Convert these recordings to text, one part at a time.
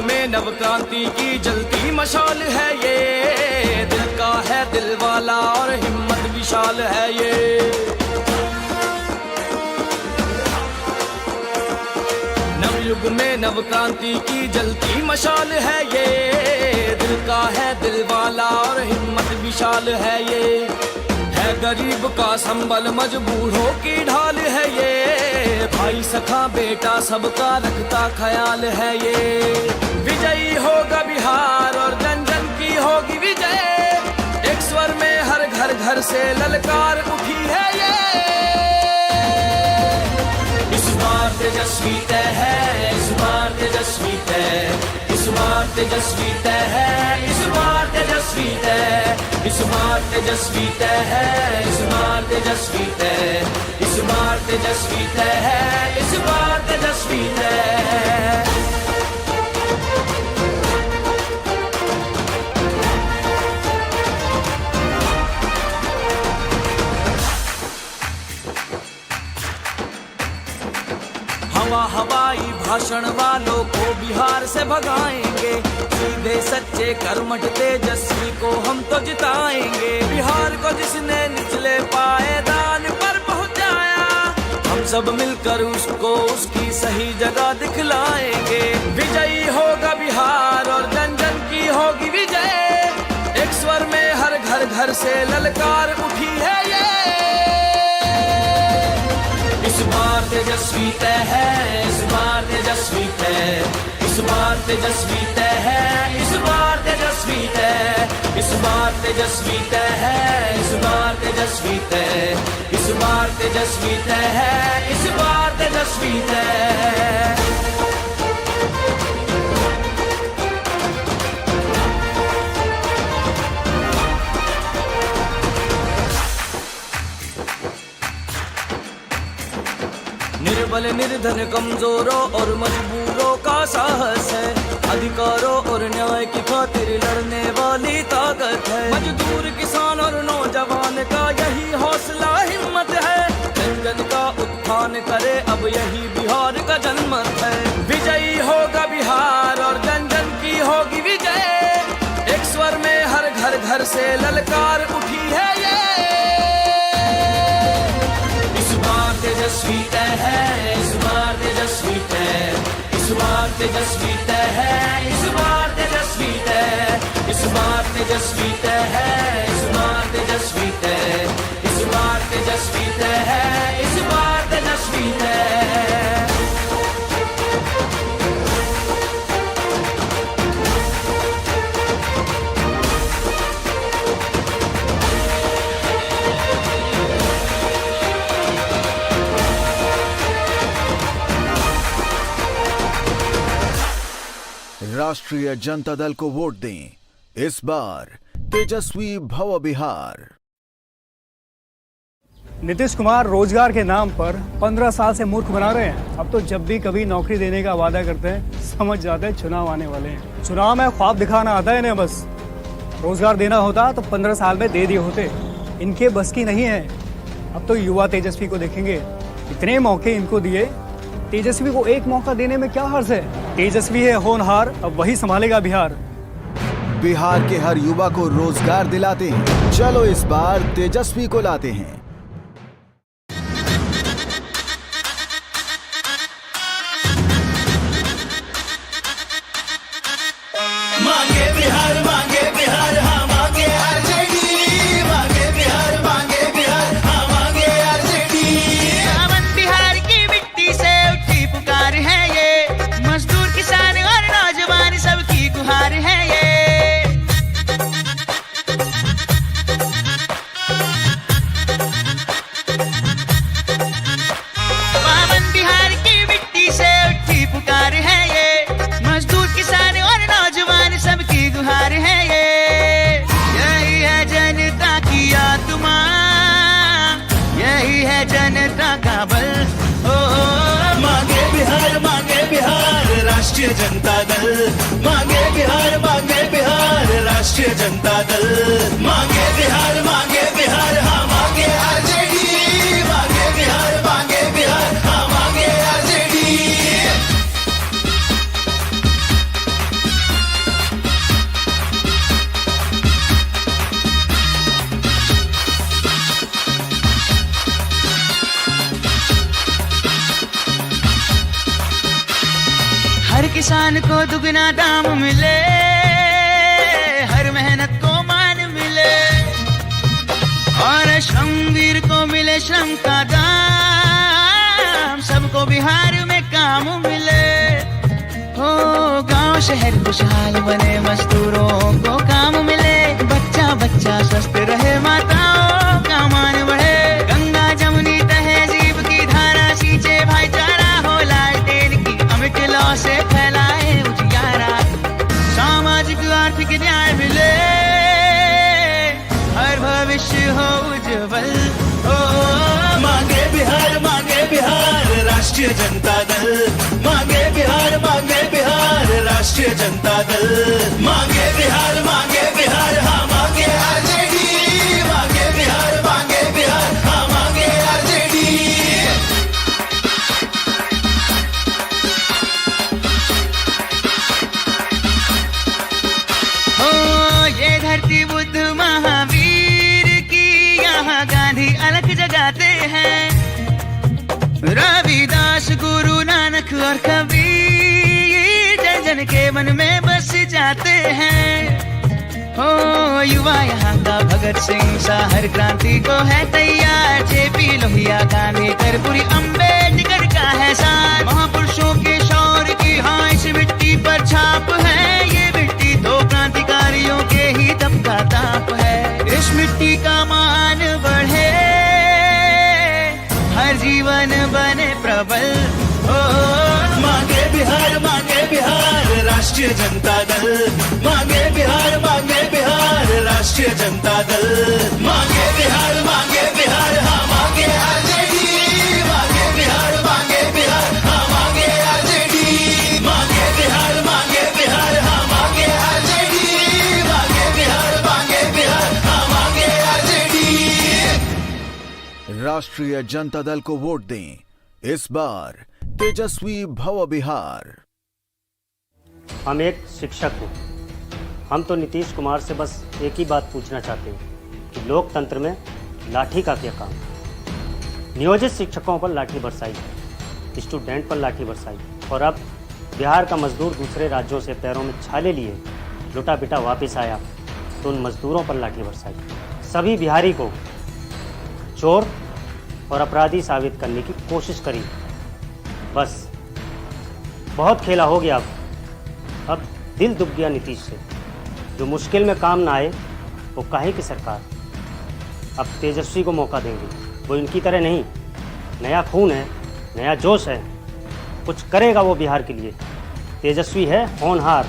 में नव क्रांति की जलती मशाल है ये, दिल का है दिल वाला और हिम्मत विशाल है ये। नवयुग में नव क्रांति की जलती मशाल है ये, दिल का है दिल वाला और हिम्मत विशाल है ये। है गरीब का संबल मजबूरों की ढाल है ये, भाई सखा बेटा सबका रखता ख्याल है ये। विजयी होगा बिहार और जन जन की होगी विजय, एक स्वर में हर घर घर से ललकार उठी है ये। इस बार तेजस्वी तय है, इस बार तेजस्वी तय, इस बार तेजस्वी तय है, इस बार तेजस्वी तय, इस बार तेजस्वी तय है, इस बार तेजस्वी तय, इस बार तेजस्वी तय है, इस बार तेजस्वी तय। हवाई भाषण वालों को बिहार से भगाएंगे, सीधे सच्चे कर्मठ तेजस्वी को हम तो जिताएंगे। बिहार को जिसने निचले पायदान पर पहुंचाया, हम सब मिलकर उसको उसकी सही जगह दिखलाएंगे। विजयी होगा बिहार और जन जन की होगी विजय, एक स्वर में हर घर घर से ललकार उठी है ये। इस बार तेजस्वी तय है, इस बार तेजस्वी तय, इस बार तेजस्वी तय है, इस बार तेजस्वी तय, इस बार तेजस्वी तय है, इस बार तेजस्वी तय, इस बार तेजस्वी तय है, इस बार तेजस्वी तय। निर्बल निर्धन कमजोरों और मजबूरों का साहस है, अधिकारों और न्याय की खातिर लड़ने वाली ताकत है। मजदूर किसान और नौजवान का यही हौसला हिम्मत है, जन जन का उत्थान करे अब यही बिहार का जनमत है। विजयी होगा बिहार और जन जन की होगी विजय, एक स्वर में हर घर घर से ललकार उठी है ये। तेजस्वी तय है, इस बार तेजस्वी तय, इस बार तेजस्वी तय है, इस बार तेजस्वी तय, इस बार तेजस्वी तय है, इस बार तेजस्वी तय, इस बार तेजस्वी तय है, इस बार तेजस्वी तय। राष्ट्रीय जनता दल को वोट दें, इस बार तेजस्वी भव बिहार। नीतीश कुमार रोजगार के नाम पर 15 साल से मूर्ख बना रहे हैं। अब तो जब भी कभी नौकरी देने का वादा करते हैं, समझ जाते हैं चुनाव आने वाले हैं। चुनाव में ख्वाब दिखाना आता है इन्हें, बस रोजगार देना होता तो 15 साल में दे दिए होते। इनके बस की नहीं है। अब तो युवा तेजस्वी को देखेंगे, इतने मौके इनको दिए, तेजस्वी को एक मौका देने में क्या हर्ज है। तेजस्वी है होनहार, अब वही संभालेगा बिहार। बिहार के हर युवा को रोजगार दिलाते हैं, चलो इस बार तेजस्वी को लाते हैं। मांगे बिहार, मांगे बिहार, हाँ मांगे आरजेडी, मांगे बिहार, मांगे बिहार, हाँ मांगे आरजेडी। सावन बिहार की मिट्टी से उठी पुकार है ये, मजदूर किसान और नौजवान सबकी गुहार है ये। सावन बिहार की मिट्टी से उठी पुकार है ये, मजदूर किसान और नौजवान सबकी गुहार है ये। यही है जनता की आत्मा, यही है जनता का बल। मांगे बिहार, राष्ट्रीय जनता दल, मांगे बिहार, राष्ट्रीय जनता दल, मांगे बिहार, हाँ मांगे आरजेडी, मांगे बिहार, हाँ मांगे आरजेडी। किसान को दुगना दाम मिले, हर मेहनत को मान मिले, और श्रमवीर को मिले श्रम का दाम, सबको बिहार में काम मिले। हो गांव शहर खुशहाल बने, मजदूरों को काम मिले, बच्चा बच्चा स्वस्थ रहे, माताओं का मान बढ़े, गंगा जमुनी तहजीब की धारा सींचे भाईचारा हो, लालटेन की अमिट लौ से फैलाए उजियारा, सामाजिक आर्थिक न्याय मिले, हर भविष्य हो उज्जवल। मांगे बिहार राष्ट्रीय जनता दल, मांगे बिहार राष्ट्रीय जनता दल, मांगे बिहार हाँ मांगे आरजेडी, मांगे बिहार हाँ मांगे आरजेडी। हो ये धरती बुद्ध महावीर की, यहाँ गांधी अलख जगाते हैं, रविदास गुरु नानक और कबीर जन जन के मन में बस जाते हैं। हो युवा यहाँ का भगत सिंह सा हर क्रांति को है तैयार, जेपी लोहिया गांधी कर्पूरी अम्बेडकर का है साथ, महापुरुषों के शौर्य की हाँ इस मिट्टी पर छाप है, ये मिट्टी तो क्रांतिकारियों के ही दम का ताप है, इस मिट्टी का मान बढ़े, हर जीवन बने प्रबल। मांगे बिहार राष्ट्रीय जनता दल, मांगे बिहार राष्ट्रीय जनता दल, मांगे बिहार हाँ मांगे आरजेडी, मांगे बिहार हाँ मांगे आरजेडी, मांगे बिहार हाँ मांगे आरजेडी, मांगे बिहार हाँ मांगे आरजेडी। राष्ट्रीय जनता दल को वोट दें, इस बार तेजस्वी भव बिहार। हम एक शिक्षक हैं, हम तो नीतीश कुमार से बस एक ही बात पूछना चाहते हैं कि लोकतंत्र में लाठी का क्या काम। नियोजित शिक्षकों पर लाठी बरसाई, स्टूडेंट पर लाठी बरसाई, और अब बिहार का मजदूर दूसरे राज्यों से पैरों में छाले लिए लुटा पिटा वापस आया तो उन मजदूरों पर लाठी बरसाई। सभी बिहारी को चोर और अपराधी साबित करने की कोशिश करी। बस बहुत खेला हो गया, अब दिल दुख गया नीतीश से। जो मुश्किल में काम ना आए वो काहे की सरकार। अब तेजस्वी को मौका देंगे, वो इनकी तरह नहीं, नया खून है, नया जोश है, कुछ करेगा वो बिहार के लिए। तेजस्वी है होनहार,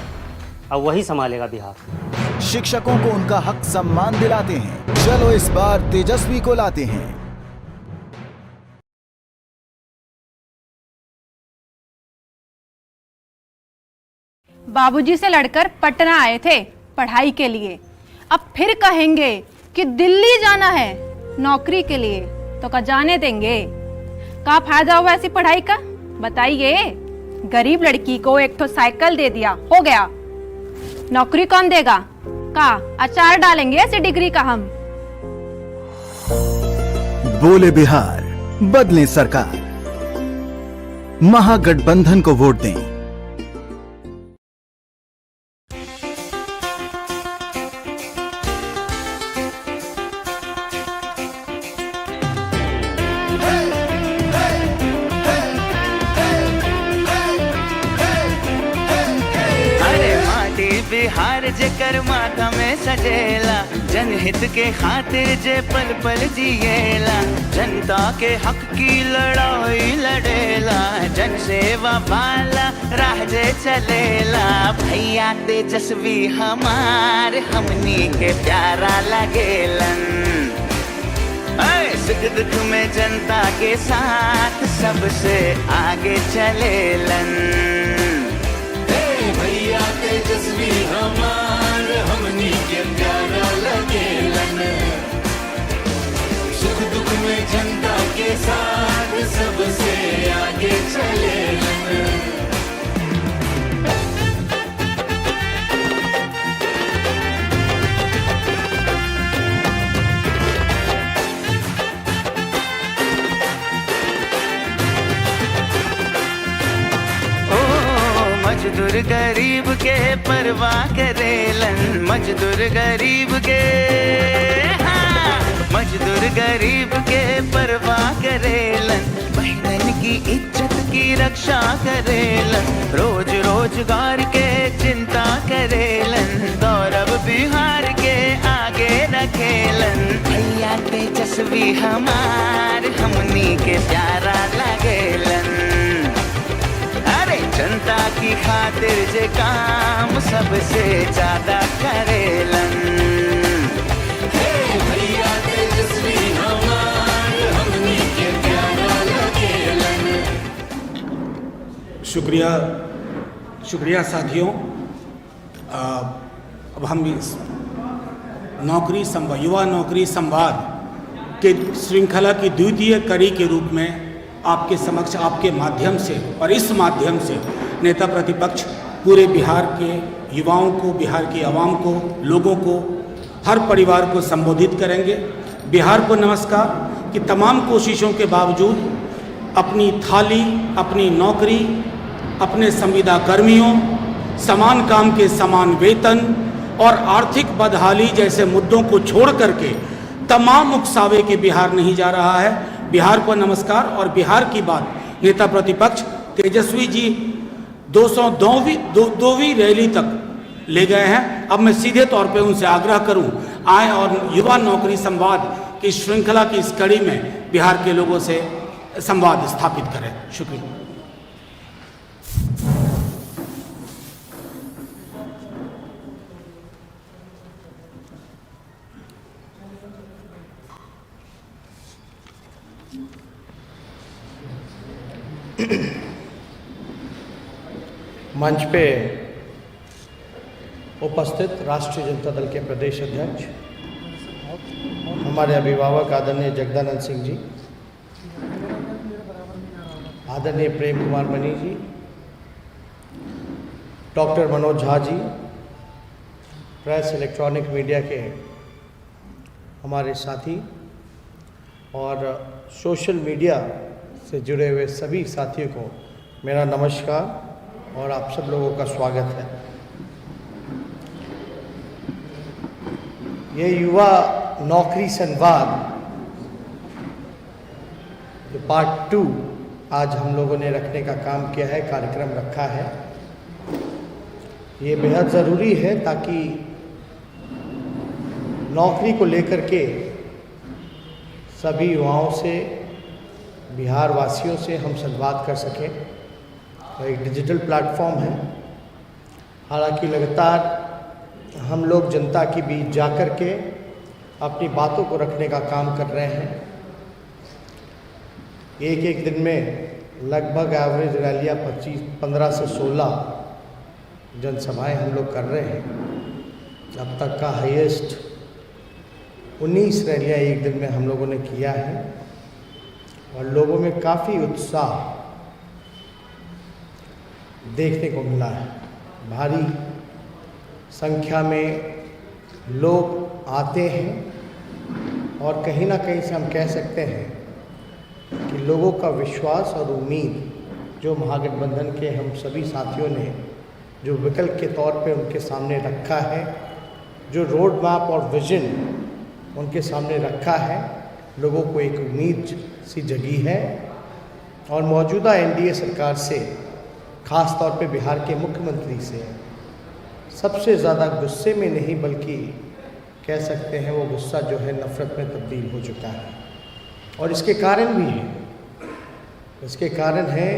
अब वही संभालेगा बिहार। शिक्षकों को उनका हक सम्मान दिलाते हैं, चलो इस बार तेजस्वी को लाते हैं। बाबूजी से लड़कर पटना आए थे पढ़ाई के लिए, अब फिर कहेंगे कि दिल्ली जाना है नौकरी के लिए, तो क्या जाने देंगे? क्या फायदा हुआ ऐसी पढ़ाई का बताइए। गरीब लड़की को एक तो साइकिल दे दिया, हो गया। नौकरी कौन देगा? का अचार डालेंगे ऐसी डिग्री का हम। बोले बिहार, बदले सरकार, महागठबंधन को वोट दें। बिहार जे कर माथा में सजेला, जनहित के खातिर जे पल पल जिएला, जनता के हक की लड़ाई लड़ेला, जन सेवा वाला राह जे चलेला। भैया तेजस्वी हमार हमनी के प्यारा लगेलन, सुख दुख में जनता के साथ सबसे आगे चलेलन। भैया तेजस्वी हमार हमनी के प्यारा लगेलन, सुख दुख में जनता के साथ सबसे आगे चलेलन। मजदूर गरीब के परवाह करेलन, मजदूर गरीब के, हाँ, मजदूर गरीब के परवाह करेलन, बहनन की इज्जत की रक्षा करेलन, रोज रोजगार के चिंता करेलन, गौरव बिहार के आगे रखेलन। भैया तेजस्वी हमार हमनी के प्यारा लगेलन, अरे जनता की खातिर जे काम सबसे ज्यादा करेलन। भैया तेजस्वी हमार हमनी के प्यारा लगेलन। शुक्रिया साथियों। अब हम इस युवा नौकरी संवाद के श्रृंखला की द्वितीय कड़ी के रूप में आपके समक्ष, आपके माध्यम से और इस माध्यम से नेता प्रतिपक्ष पूरे बिहार के युवाओं को, बिहार की आवाम को, लोगों को, हर परिवार को संबोधित करेंगे। बिहार को नमस्कार कि तमाम कोशिशों के बावजूद अपनी थाली, अपनी नौकरी, अपने संविदा कर्मियों, समान काम के समान वेतन और आर्थिक बदहाली जैसे मुद्दों को छोड़ करके तमाम उकसावे के बिहार नहीं जा रहा है। बिहार को नमस्कार। और बिहार की बात नेता प्रतिपक्ष तेजस्वी जी 202वीं रैली तक ले गए हैं। अब मैं सीधे तौर पे उनसे आग्रह करूं, आए और युवा नौकरी संवाद की श्रृंखला की इस कड़ी में बिहार के लोगों से संवाद स्थापित करें। शुक्रिया। मंच पे उपस्थित राष्ट्रीय जनता दल के प्रदेश अध्यक्ष, हमारे अभिभावक आदरणीय जगदानंद सिंह जी, आदरणीय प्रेम कुमार मनी जी, doctor Manoj Jha ji, press electronic media के हमारे साथी और सोशल मीडिया से जुड़े हुए सभी साथियों को मेरा नमस्कार और आप सब लोगों का स्वागत है। ये युवा नौकरी संवाद जो पार्ट 2 आज हम लोगों ने रखने का काम किया है, कार्यक्रम रखा है, ये बेहद ज़रूरी है ताकि नौकरी को लेकर के सभी युवाओं से, बिहार वासियों से हम संवाद कर सकें। तो एक डिजिटल प्लेटफॉर्म है, हालांकि लगातार हम लोग जनता के बीच जाकर के अपनी बातों को रखने का काम कर रहे हैं। एक दिन में लगभग एवरेज रैलियाँ 15 से 16 जनसभाएं हम लोग कर रहे हैं। अब तक का हाईएस्ट 19 रैलियाँ एक दिन में हम लोगों ने किया है और लोगों में काफ़ी उत्साह देखने को मिला है। भारी संख्या में लोग आते हैं और कहीं ना कहीं से हम कह सकते हैं कि लोगों का विश्वास और उम्मीद जो महागठबंधन के हम सभी साथियों ने जो विकल्प के तौर पे उनके सामने रखा है, जो रोड मैप और विजन उनके सामने रखा है, लोगों को एक उम्मीद सी जगी है। और मौजूदा एनडीए सरकार से, ख़ास तौर पे बिहार के मुख्यमंत्री से सबसे ज़्यादा गुस्से में नहीं बल्कि कह सकते हैं वो गुस्सा जो है नफ़रत में तब्दील हो चुका है। और इसके कारण भी है, इसके कारण है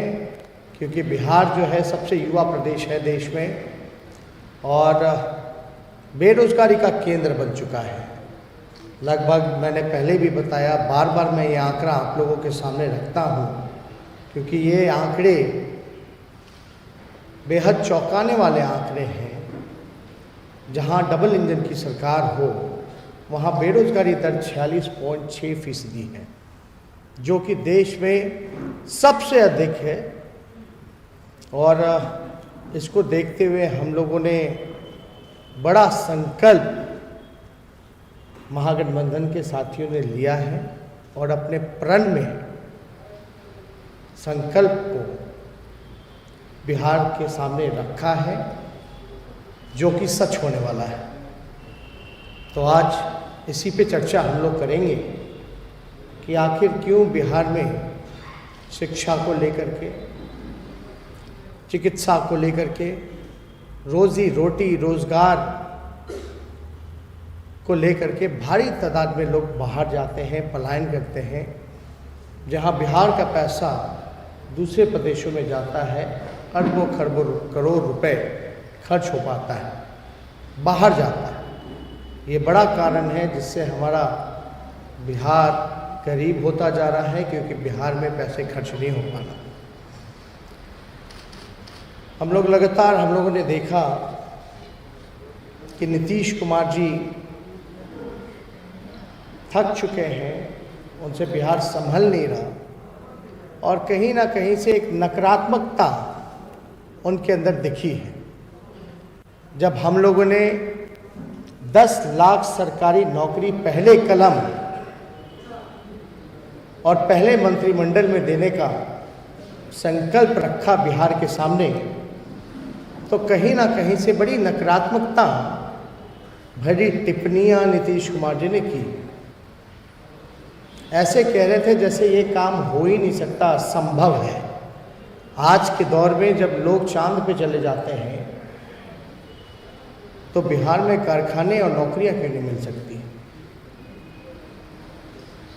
क्योंकि बिहार जो है सबसे युवा प्रदेश है देश में और बेरोज़गारी का केंद्र बन चुका है। लगभग मैंने पहले भी बताया, बार बार मैं ये आंकड़ा आप लोगों के सामने रखता हूँ क्योंकि ये आंकड़े बेहद चौंकाने वाले आंकड़े हैं। जहाँ डबल इंजन की सरकार हो वहाँ बेरोज़गारी दर 46.6% है, जो कि देश में सबसे अधिक है। और इसको देखते हुए हम लोगों ने बड़ा संकल्प महागठबंधन के साथियों ने लिया है और अपने प्रण में संकल्प को बिहार के सामने रखा है, जो कि सच होने वाला है। तो आज इसी पे चर्चा हम लोग करेंगे कि आखिर क्यों बिहार में शिक्षा को लेकर के, चिकित्सा को लेकर के, रोजी रोटी रोजगार को लेकर के भारी तादाद में लोग बाहर जाते हैं, पलायन करते हैं। जहां बिहार का पैसा दूसरे प्रदेशों में जाता है, अरबों खरबों करोड़ रुपए खर्च हो पाता है, बाहर जाता है। ये बड़ा कारण है जिससे हमारा बिहार गरीब होता जा रहा है, क्योंकि बिहार में पैसे खर्च नहीं हो पा रहा। हम लोगों ने देखा कि नीतीश कुमार जी थक चुके हैं, उनसे बिहार संभल नहीं रहा, और कहीं ना कहीं से एक नकारात्मकता उनके अंदर दिखी है। जब हम लोगों ने 10 लाख सरकारी नौकरी पहले कलम और पहले मंत्रिमंडल में देने का संकल्प रखा बिहार के सामने, तो कहीं ना कहीं से बड़ी नकारात्मकता भरी टिप्पणियां नीतीश कुमार जी ने की। ऐसे कह रहे थे जैसे ये काम हो ही नहीं सकता, असंभव है। आज के दौर में जब लोग चांद पे चले जाते हैं, तो बिहार में कारखाने और नौकरियां क्यों नहीं मिल सकती।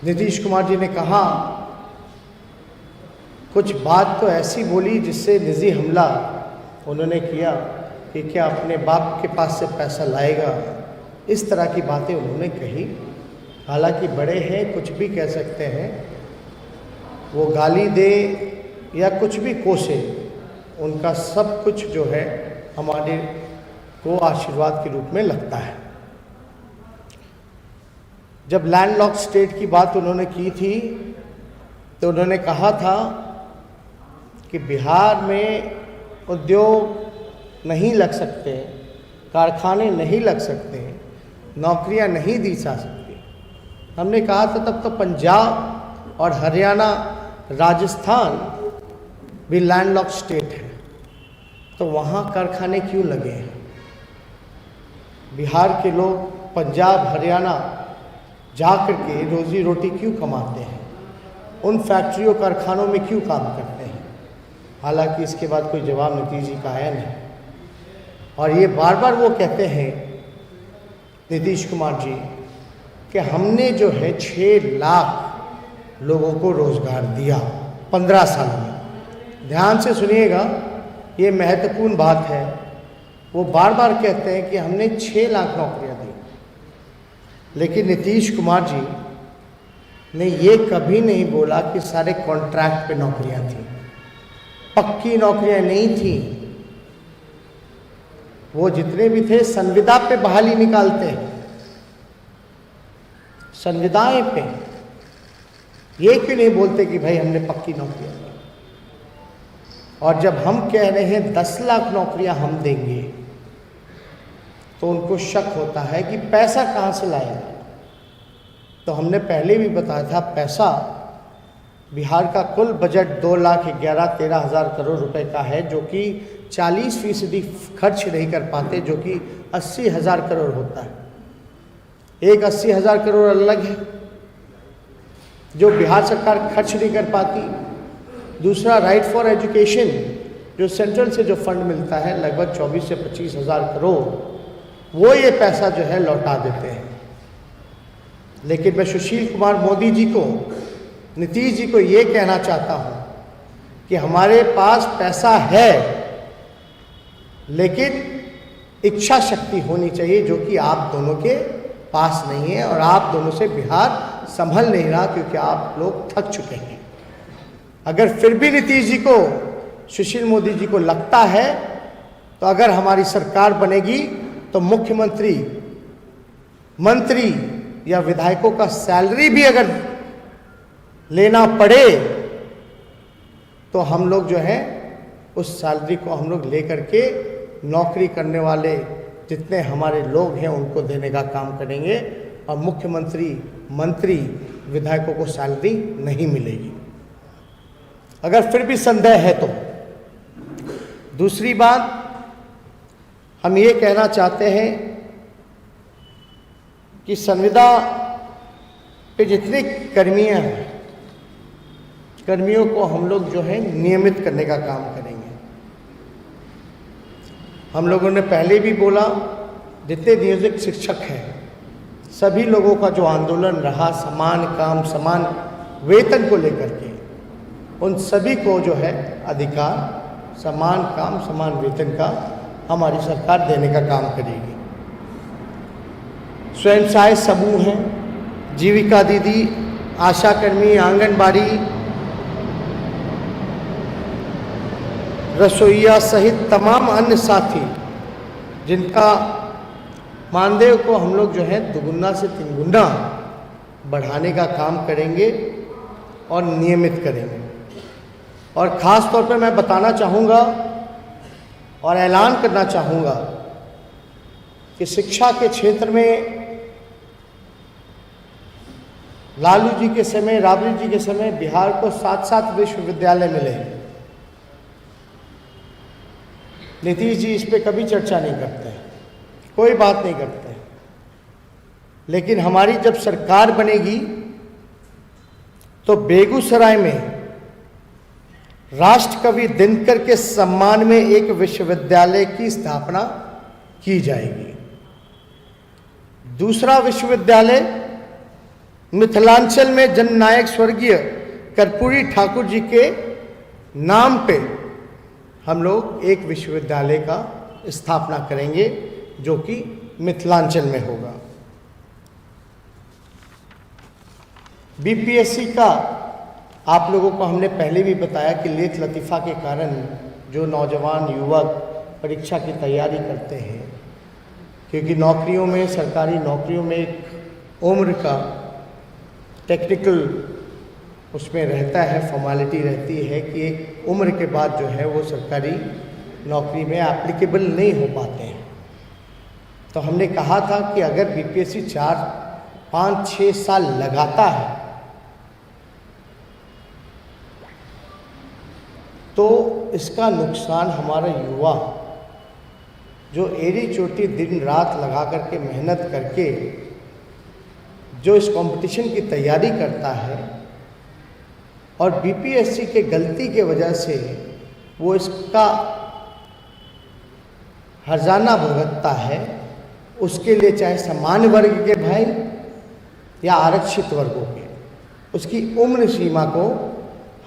नीतीश कुमार जी ने कहा, कुछ बात तो ऐसी बोली जिससे निजी हमला उन्होंने किया कि क्या अपने बाप के पास से पैसा लाएगा, इस तरह की बातें उन्होंने कही। हालांकि बड़े हैं, कुछ भी कह सकते हैं, वो गाली दे या कुछ भी कोसे, उनका सब कुछ जो है हमारे को आशीर्वाद के रूप में लगता है। जब लैंडलॉक स्टेट की बात उन्होंने की थी, तो उन्होंने कहा था कि बिहार में उद्योग नहीं लग सकते, कारखाने नहीं लग सकते, नौकरियां नहीं दी जा सकती। हमने कहा था तब तो पंजाब और हरियाणा, राजस्थान भी लैंडलॉक स्टेट है, तो वहाँ कारखाने क्यों लगे हैं। बिहार के लोग पंजाब हरियाणा जा कर के रोजी रोटी क्यों कमाते हैं, उन फैक्ट्रियों कारखानों में क्यों काम करते हैं। हालांकि इसके बाद कोई जवाब नीतीश जी का आया नहीं, और ये बार बार वो कहते हैं नीतीश कुमार जी कि हमने जो है 6 लाख लोगों को रोजगार दिया 15 साल में। ध्यान से सुनिएगा, ये महत्वपूर्ण बात है। वो बार बार कहते हैं कि हमने 6 लाख नौकरियां दी, लेकिन नीतीश कुमार जी ने ये कभी नहीं बोला कि सारे कॉन्ट्रैक्ट पे नौकरियां थी, पक्की नौकरियां नहीं थी। वो जितने भी थे संविदा पे बहाली निकालते हैं, संविदाएं पे। ये क्यों नहीं बोलते कि भाई हमने पक्की नौकरियां दी। और जब हम कह रहे हैं 10 लाख नौकरियां हम देंगे, तो उनको शक होता है कि पैसा कहाँ से लाएंगे। तो हमने पहले भी बताया था, पैसा बिहार का कुल बजट 2,11,13,000 करोड़ रुपए का है, जो कि 40% खर्च नहीं कर पाते, जो कि 80,000 करोड़ होता है। एक 80,000 करोड़ अलग है जो बिहार सरकार खर्च नहीं कर पाती। दूसरा, राइट फॉर एजुकेशन, जो सेंट्रल से जो फंड मिलता है लगभग 24 से 25,000 करोड़, वो ये पैसा जो है लौटा देते हैं। लेकिन मैं सुशील कुमार मोदी जी को, नीतीश जी को ये कहना चाहता हूँ कि हमारे पास पैसा है, लेकिन इच्छा शक्ति होनी चाहिए, जो कि आप दोनों के पास नहीं है। और आप दोनों से बिहार संभल नहीं रहा, क्योंकि आप लोग थक चुके हैं। अगर फिर भी नीतीश जी को, सुशील मोदी जी को लगता है, तो अगर हमारी सरकार बनेगी तो मुख्यमंत्री, मंत्री या विधायकों का सैलरी भी अगर लेना पड़े, तो हम लोग जो है उस सैलरी को हम लोग लेकर के नौकरी करने वाले जितने हमारे लोग हैं उनको देने का काम करेंगे, और मुख्यमंत्री, मंत्री, विधायकों को सैलरी नहीं मिलेगी। अगर फिर भी संदेह है दूसरी बात, हम ये कहना चाहते हैं कि संविदा पे जितने कर्मियां हैं, कर्मियों को हम लोग जो है नियमित करने का काम करेंगे। हम लोगों ने पहले भी बोला, जितने नियोजित शिक्षक हैं सभी लोगों का जो आंदोलन रहा समान काम समान वेतन को लेकर के, उन सभी को जो है अधिकार समान काम समान वेतन का हमारी सरकार देने का काम करेगी। स्वयं सहायक समूह हैं, जीविका दीदी, आशा कर्मी, आंगनबाड़ी, रसोइया सहित तमाम अन्य साथी जिनका मानदेय को हम लोग जो है दुगुना से तिगुना बढ़ाने का काम करेंगे और नियमित करेंगे। और ख़ास तौर पर मैं बताना चाहूँगा और ऐलान करना चाहूँगा कि शिक्षा के क्षेत्र में लालू जी के समय, राबड़ी जी के समय बिहार को 7-7 विश्वविद्यालय मिले। नीतीश जी इस पे कभी चर्चा नहीं करते हैं, कोई बात नहीं करते हैं। लेकिन हमारी जब सरकार बनेगी तो बेगूसराय में राष्ट्रकवि दिनकर के सम्मान में एक विश्वविद्यालय की स्थापना की जाएगी। दूसरा विश्वविद्यालय मिथिलांचल में जननायक स्वर्गीय कर्पूरी ठाकुर जी के नाम पे हम लोग एक विश्वविद्यालय का स्थापना करेंगे जो कि मिथिलांचल में होगा। बीपीएससी का आप लोगों को हमने पहले भी बताया कि लेख लतीफ़ा के कारण जो नौजवान युवक परीक्षा की तैयारी करते हैं, क्योंकि नौकरियों में, सरकारी नौकरियों में एक उम्र का टेक्निकल उसमें रहता है, फॉर्मेलिटी रहती है कि एक उम्र के बाद जो है वो सरकारी नौकरी में एप्लीकेबल नहीं हो पाते हैं। तो हमने कहा था कि अगर बीपीएससी 4, 5, 6 साल लगाता है तो इसका नुकसान हमारा युवा जो एड़ी चोटी दिन रात लगा करके मेहनत करके जो इस कंपटीशन की तैयारी करता है और बीपीएससी के गलती के वजह से वो इसका हर्जाना भुगतता है, उसके लिए चाहे सामान्य वर्ग के भाई या आरक्षित वर्गों के, उसकी उम्र सीमा को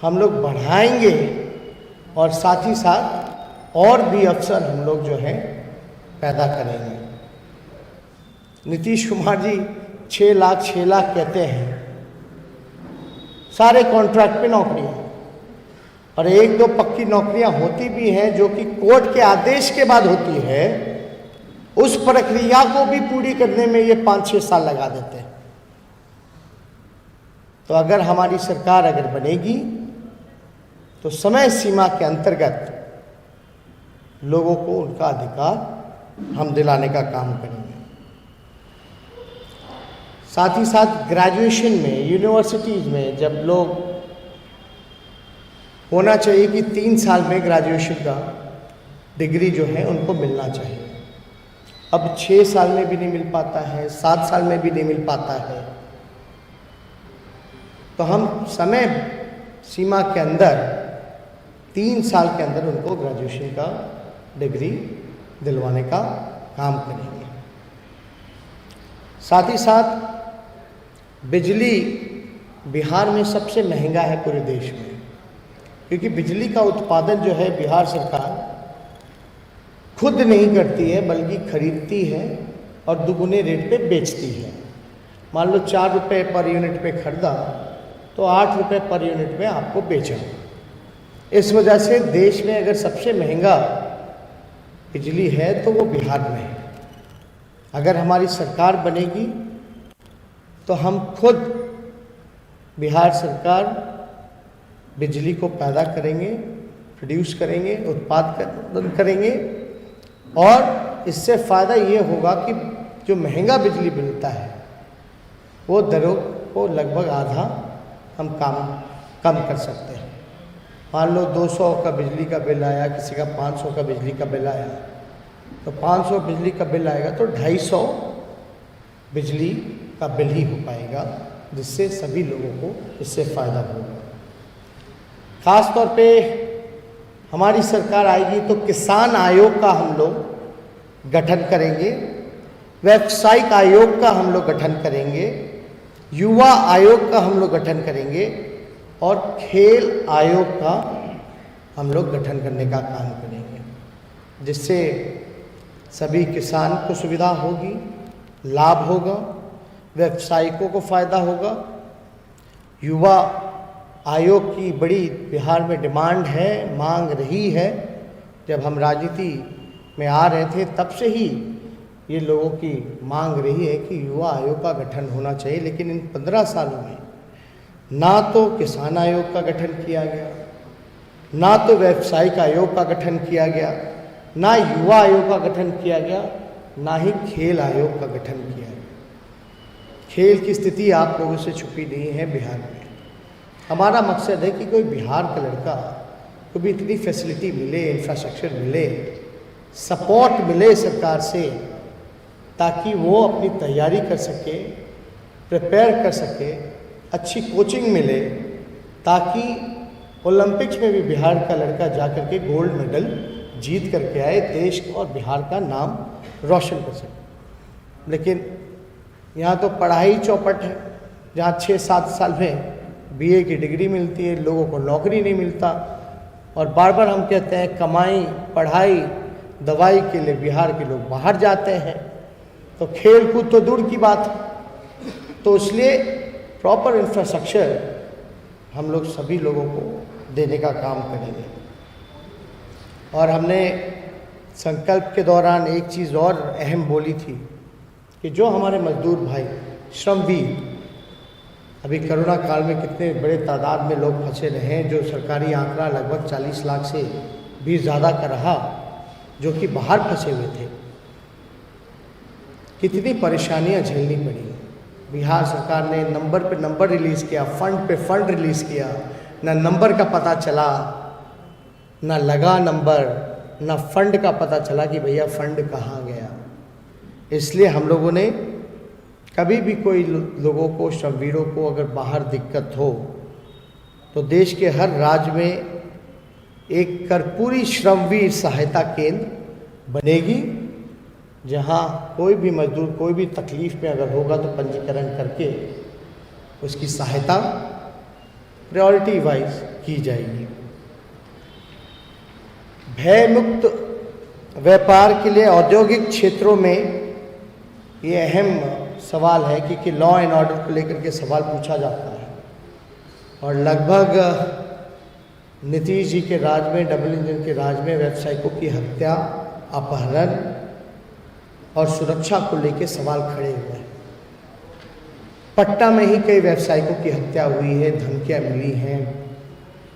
हम लोग बढ़ाएंगे और साथ ही साथ और भी अवसर हम लोग जो है पैदा करेंगे। नीतीश कुमार जी 6 लाख 6 लाख कहते हैं, सारे कॉन्ट्रैक्ट पे नौकरियां, और 1-2 पक्की नौकरियां होती भी हैं जो कि कोर्ट के आदेश के बाद होती है, उस प्रक्रिया को भी पूरी करने में ये 5-6 साल लगा देते हैं। तो अगर हमारी सरकार अगर बनेगी तो समय सीमा के अंतर्गत लोगों को उनका अधिकार हम दिलाने का काम करेंगे। साथ ही साथ ग्रेजुएशन में, यूनिवर्सिटीज़ में जब लोग होना चाहिए कि 3 साल में ग्रेजुएशन का डिग्री जो है उनको मिलना चाहिए। अब 6 साल में भी नहीं मिल पाता है, 7 साल में भी नहीं मिल पाता है। तो हम समय सीमा के अंदर 3 साल के अंदर उनको ग्रेजुएशन का डिग्री दिलवाने का काम करेंगे। साथ ही साथ बिजली बिहार में सबसे महंगा है पूरे देश में, क्योंकि बिजली का उत्पादन जो है बिहार सरकार खुद नहीं करती है बल्कि खरीदती है और दुगुने रेट पे बेचती है। मान लो 4 रुपये पर यूनिट पे खरीदा तो 8 रुपये पर यूनिट में आपको बेचा। इस वजह से देश में अगर सबसे महंगा बिजली है तो वो बिहार में है। अगर हमारी सरकार बनेगी तो हम खुद बिहार सरकार बिजली को पैदा करेंगे, प्रोड्यूस करेंगे, उत्पादन करेंगे, और इससे फ़ायदा ये होगा कि जो महंगा बिजली मिलता है वो दरों को लगभग आधा हम कम कर सकते हैं। मान लो 200 का बिजली का बिल आया, किसी का 500 का बिजली का बिल आया, तो 500 बिजली का बिल आएगा तो 250 बिजली का बिल ही हो पाएगा, जिससे सभी लोगों को इससे फ़ायदा होगा। ख़ास तौर पे हमारी सरकार आएगी तो किसान आयोग का हम लोग गठन करेंगे, व्यावसायिक आयोग का हम लोग गठन करेंगे, युवा आयोग का हम लोग गठन करेंगे और खेल आयोग का हम लोग गठन करने का काम करेंगे, जिससे सभी किसान को सुविधा होगी, लाभ होगा, व्यवसायिकों को फ़ायदा होगा। युवा आयोग की बड़ी बिहार में डिमांड है, मांग रही है। जब हम राजनीति में आ रहे थे तब से ही ये लोगों की मांग रही है कि युवा आयोग का गठन होना चाहिए, लेकिन इन 15 सालों में ना तो किसान आयोग का गठन किया गया, ना तो व्यावसायिक आयोग का गठन किया गया, ना युवा आयोग का गठन किया गया, ना ही खेल आयोग का गठन किया गया। खेल की स्थिति आप लोगों से छुपी नहीं है बिहार में। हमारा मकसद है कि कोई बिहार का लड़का को भी इतनी फैसिलिटी मिले, इंफ्रास्ट्रक्चर मिले, सपोर्ट मिले सरकार से, ताकि वो अपनी तैयारी कर सके, प्रिपेयर कर सके, अच्छी कोचिंग मिले, ताकि ओलंपिक्स में भी बिहार का लड़का जा कर के गोल्ड मेडल जीत करके आए, देश और बिहार का नाम रोशन कर सके। लेकिन यहाँ तो पढ़ाई चौपट है, जहाँ 6-7 साल में बीए की डिग्री मिलती है, लोगों को नौकरी नहीं मिलता, और बार बार हम कहते हैं कमाई, पढ़ाई, दवाई के लिए बिहार के लोग बाहर जाते हैं, तो खेल कूद तो दूर की बात है। तो इसलिए प्रॉपर इंफ्रास्ट्रक्चर हम लोग सभी लोगों को देने का काम करेंगे। और हमने संकल्प के दौरान एक चीज़ और अहम बोली थी कि जो हमारे मजदूर भाई, श्रमवीर, अभी कोरोना काल में कितने बड़े तादाद में लोग फंसे रहे हैं, जो सरकारी आंकड़ा लगभग 40 लाख से भी ज़्यादा का रहा, जो कि बाहर फंसे हुए थे, कितनी परेशानियां झेलनी पड़ी। बिहार सरकार ने नंबर पे नंबर रिलीज़ किया, फंड पे फंड रिलीज़ किया, ना नंबर का पता चला, ना लगा नंबर, ना फंड का पता चला कि भैया फंड कहाँ गया। इसलिए हम लोगों ने कभी भी कोई लोगों को, श्रमवीरों को अगर बाहर दिक्कत हो तो देश के हर राज्य में एक कर्पूरी श्रमवीर सहायता केंद्र बनेगी, जहां कोई भी मजदूर कोई भी तकलीफ में अगर होगा तो पंजीकरण करके उसकी सहायता प्रायोरिटी वाइज की जाएगी। भय मुक्त व्यापार के लिए औद्योगिक क्षेत्रों में ये अहम सवाल है कि लॉ एंड ऑर्डर को लेकर के सवाल पूछा जाता है, और लगभग नीतीश जी के राज में, डबल इंजन के राज में व्यावसायिकों की हत्या, अपहरण और सुरक्षा को लेकर सवाल खड़े हुए हैं। पटना में ही कई व्यावसायिकों की हत्या हुई है, धमकियां मिली हैं।